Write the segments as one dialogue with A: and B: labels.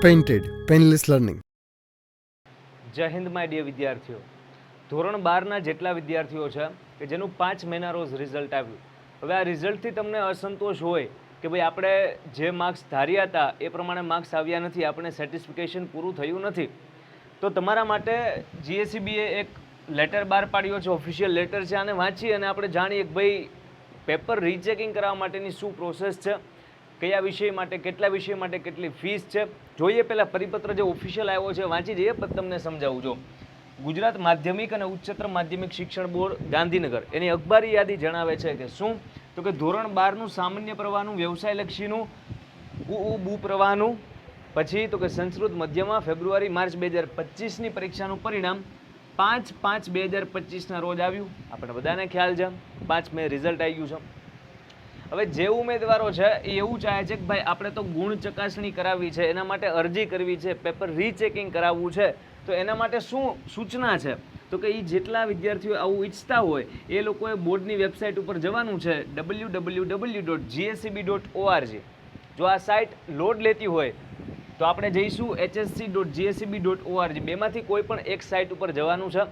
A: Painted Painless Learning.
B: જય Hind my dear વિદ્યાર્થીઓ. ધોરણ 12ના જેટલા વિદ્યાર્થીઓ છે કે જેનું 5 મહિના રોજ રિઝલ્ટ આવ્યું, હવે આ રિઝલ્ટથી તમને અસંતોષ હોય કે ભાઈ આપણે જે માર્ક્સ ધાર્યા હતા એ પ્રમાણે માર્ક્સ આવ્યા નથી, આપણે સેટિસ્ફિકેશન પૂરું થયું નથી, તો તમારા માટે જીએસઈબીએ એક લેટર બહાર પાડ્યો છે, ઓફિશિયલ લેટર છે. આને વાંચી અને આપણે જાણીએ કે ભાઈ પેપર રીચેકિંગ કરવા માટેની શું પ્રોસેસ છે, કયા વિષય માટે કેટલા વિષય માટે કેટલી ફીસ છે. જોઈએ પહેલાં પરિપત્ર જે ઓફિશિયલ આવ્યો છે વાંચી જઈએ, પછી તમને સમજાવું. જો ગુજરાત માધ્યમિક અને ઉચ્ચતર માધ્યમિક શિક્ષણ બોર્ડ ગાંધીનગર એની અખબારી યાદી જણાવે છે કે શું, તો કે ધોરણ 12નું સામાન્ય પ્રવાહનું, વ્યવસાયલક્ષીનું, બુ પ્રવાહનું, પછી તો કે સંસ્કૃત મધ્યમાં ફેબ્રુઆરી માર્ચ 2025ની પરીક્ષાનું પરિણામ 5/5/2025ના રોજ આવ્યું. આપણે બધાને ખ્યાલ છે 5 મે રિઝલ્ટ આવી ગયું છે. હવે જે ઉમેદવારો છે એ એવું ચાહે છે કે ભાઈ આપણે તો ગુણ ચકાસણી કરાવવી છે, એના માટે અરજી કરવી છે, પેપર રીચેકિંગ કરાવવું છે, તો એના માટે શું સૂચના છે, તો કે એ જેટલા વિદ્યાર્થીઓ આવું ઈચ્છતા હોય એ લોકોએ બોર્ડની વેબસાઇટ ઉપર જવાનું છે, www.gscb.org. જો આ સાઇટ લોડ લેતી હોય તો આપણે જઈશું hsc.gscb.org. બેમાંથી કોઈ પણ એક સાઇટ ઉપર જવાનું છે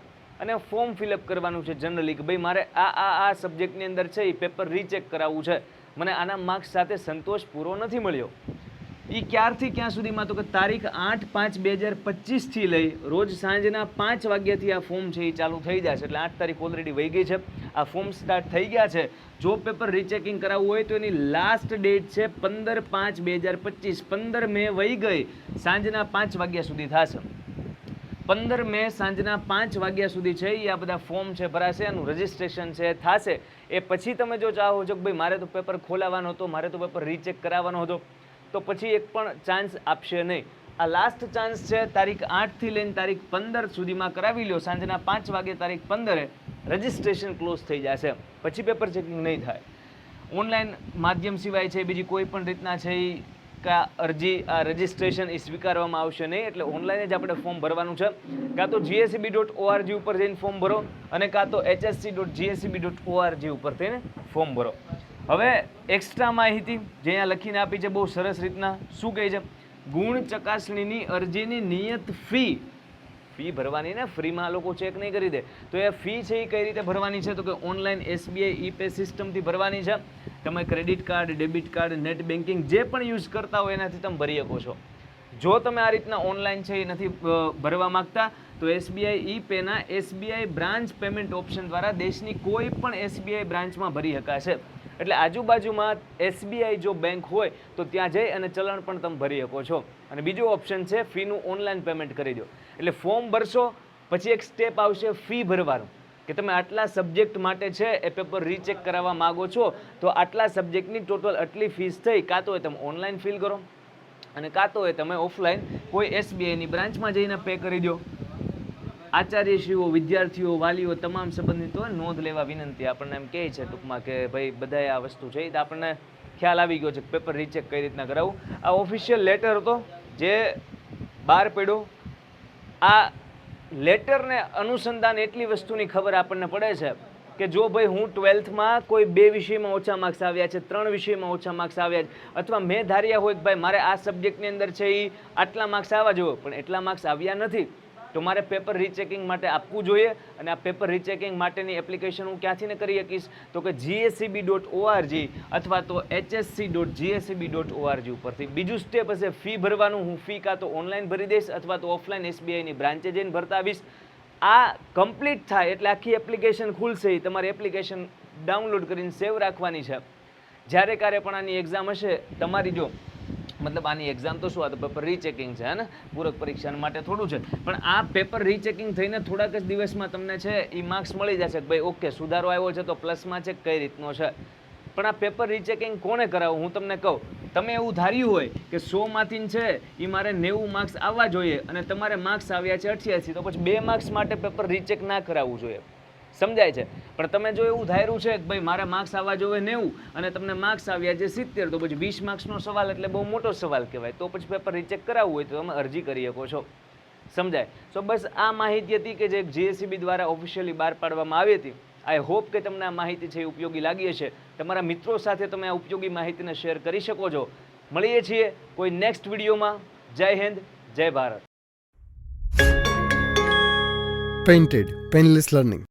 B: અને ફોર્મ ફિલઅપ કરવાનું છે જનરલી કે ભાઈ મારે આ સબ્જેક્ટની અંદર છે એ પેપર રીચેક કરાવવું છે, મને આના માર્ક્સ સાથે સંતોષ પૂરો નથી મળ્યો. એ ક્યારથી ક્યાં સુધીમાં, તો કે તારીખ 8/5/2025થી લઈ રોજ સાંજના 5 વાગ્યાથી આ ફોર્મ છે એ ચાલુ થઈ જશે. એટલે 8 તારીખ ઓલરેડી વહી ગઈ છે, આ ફોર્મ સ્ટાર્ટ થઈ ગયા છે. જો પેપર રીચેકિંગ કરાવવું હોય તો એની લાસ્ટ ડેટ છે 15/5/2025. 15 મે વહી ગઈ, સાંજના 5 વાગ્યા સુધી થશે. 15 મે સાંજના 5 વાગ્યા સુધી છે એ આ બધા ફોર્મ છે ભરાશે, એનું રજિસ્ટ્રેશન છે થશે. એ પછી તમે જો ચાહો છો કે ભાઈ મારે તો પેપર ખોલાવવાનો હતો, મારે તો પેપર રીચેક કરાવવાનો હતો, તો પછી એક પણ ચાન્સ આપશે નહીં. આ લાસ્ટ ચાન્સ છે, તારીખ 8થી લઈને તારીખ 15 સુધીમાં કરાવી લો. સાંજના 5 વાગે તારીખ 15 રજિસ્ટ્રેશન ક્લોઝ થઈ જશે, પછી પેપર ચેકિંગ નહીં થાય. ઓનલાઈન માધ્યમ સિવાય છે બીજી કોઈ પણ રીતના છે એ અરજી રજિસ્ટ્રેશન એ સ્વીકારવામાં આવશે નહીં. એટલે ઓનલાઈન જ આપણે ફોર્મ ભરવાનું છે. કાં તો gscb.org ઉપર જઈને ફોર્મ ભરો અને કાં તો hsc.gscb.org ઉપર થઈને ફોર્મ ભરો. હવે એક્સ્ટ્રા માહિતી જે અહીંયા લખીને આપી છે બહુ સરસ રીતના. શું કહે છે, ગુણ ચકાસણીની અરજીની નિયત ફી ભરવાની ને, ફ્રીમાં લોકો ચેક નહીં કરી દે. તો એ ફી છે એ કઈ રીતે ભરવાની છે, તો કે ઓનલાઈન SBI ઈ-પે સિસ્ટમથી ભરવાની છે. તમે credit card, debit card, net banking જે પણ યુઝ કરતા હોય એનાથી તમે ભરી શકો છો. જો તમે આ રીતના ઓનલાઈન છે એ નથી ભરવા માંગતા તો SBI ઈ-પેના SBI branch payment option દ્વારા દેશની કોઈ પણ SBI બ્રાન્ચમાં ભરી શકાશે. એટલે આજુબાજુમાં SBI જો બેંક હોય તો ત્યાં જઈ અને ચલણ પણ તમે ભરી શકો છો. અને બીજો ઓપ્શન છે ફીનું ઓનલાઈન પેમેન્ટ કરી દો. એટલે ફોર્મ ભરશો પછી એક સ્ટેપ આવશે ફી ભરવાનું, કે તમે આટલા સબ્જેક્ટ માટે છે એ પેપર રીચેક કરાવવા માગો છો તો આટલા સબ્જેક્ટની ટોટલ આટલી ફીસ થઈ. કાં તો એ તમે ઓનલાઈન ફિલ કરો અને કાં તો એ તમે ઓફલાઈન કોઈ SBIની બ્રાન્ચમાં જઈને પે કરી દો. આચાર્યશ્રીઓ, વિદ્યાર્થીઓ, વાલીઓ, તમામ સંબંધિતો નોંધ લેવા વિનંતી. આપણને એમ કહે છે ટૂંકમાં કે ભાઈ બધાએ આ વસ્તુ છે તો આપણને ખ્યાલ આવી ગયો છે કે પેપર રીચેક કઈ રીતના કરાવવું. આ ઓફિશિયલ લેટર હતો જે બહાર પડ્યો. આ લેટરને અનુસંધાન એટલી વસ્તુની ખબર આપણને પડે છે કે જો ભાઈ હું 12થમાં કોઈ 2 વિષયમાં ઓછા માર્ક્સ આવ્યા છે, 3 વિષયમાં ઓછા માર્ક્સ આવ્યા છે, અથવા મેં ધાર્યા હોય કે ભાઈ મારે આ સબ્જેક્ટની અંદર છે એ આટલા માર્ક્સ આવવા જોઈએ પણ એટલા માર્ક્સ આવ્યા નથી, તો મારે પેપર રીચેકિંગ માટે આપવું જોઈએ. અને આ પેપર રીચેકિંગ માટેની એપ્લિકેશન હું ક્યાંથી ને કરી શકીશ, તો કે gscb.org અથવા તો hsc.gscb.org ઉપરથી. બીજું સ્ટેપ હશે ફી ભરવાનું. હું ફી કાં તો ઓનલાઈન ભરી દઈશ અથવા તો ઓફલાઈન SBIની બ્રાન્ચે જઈને ભરતા આવીશ. આ કમ્પ્લીટ થાય એટલે આખી એપ્લિકેશન ખુલશે. તમારી એપ્લિકેશન ડાઉનલોડ કરીને સેવ રાખવાની છે. જ્યારે ક્યારે પણ આની એક્ઝામ હશે તમારી, જો મતલબ આની એક્ઝામ તો શું, આ તો પેપર રીચેકિંગ છે ને, પૂરક પરીક્ષા માટે થોડું છે, પણ આ પેપર રીચેકિંગ થઈને થોડાક જ દિવસમાં તમને છે એ માર્ક્સ મળી જશે કે ભાઈ ઓકે સુધારો આવ્યો છે તો પ્લસમાં છે કઈ રીતનો છે. પણ આ પેપર રીચેકિંગ કોને કરાવવું હું તમને કહું. તમે એવું ધાર્યું હોય કે 100માંથી છે એ મારે 90 માર્ક્સ આવવા જોઈએ અને તમારે માર્ક્સ આવ્યા છે 88, તો પછી 2 માર્ક્સ માટે પેપર રીચેક ના કરાવવું જોઈએ. સમજાય છે? પણ તમે જો એવું ધાર્યું છે કે ભાઈ મારે માર્ક્સ આવવા જોઈએ 90 અને તમને માર્ક્સ આવ્યા છે 70, તો પછી 20 માર્ક્સનો સવાલ એટલે બહુ મોટો સવાલ કહેવાય. તો પછી પેપર રીચેક કરાવવું હોય તો તમે અરજી કરી શકો છો. સમજાય? સો બસ આ માહિતી હતી કે જે GSEB દ્વારા ઓફિશિયલી બહાર પાડવામાં આવી હતી. આઈ હોપ કે તમને આ માહિતી છે એ ઉપયોગી લાગી હશે. તમારા મિત્રો સાથે તમે આ ઉપયોગી માહિતીને શેર કરી શકો છો. મળીએ છીએ કોઈ નેક્સ્ટ વિડીયોમાં. જય હિન્દ, જય ભારત.
A: Painted, Painless Learning.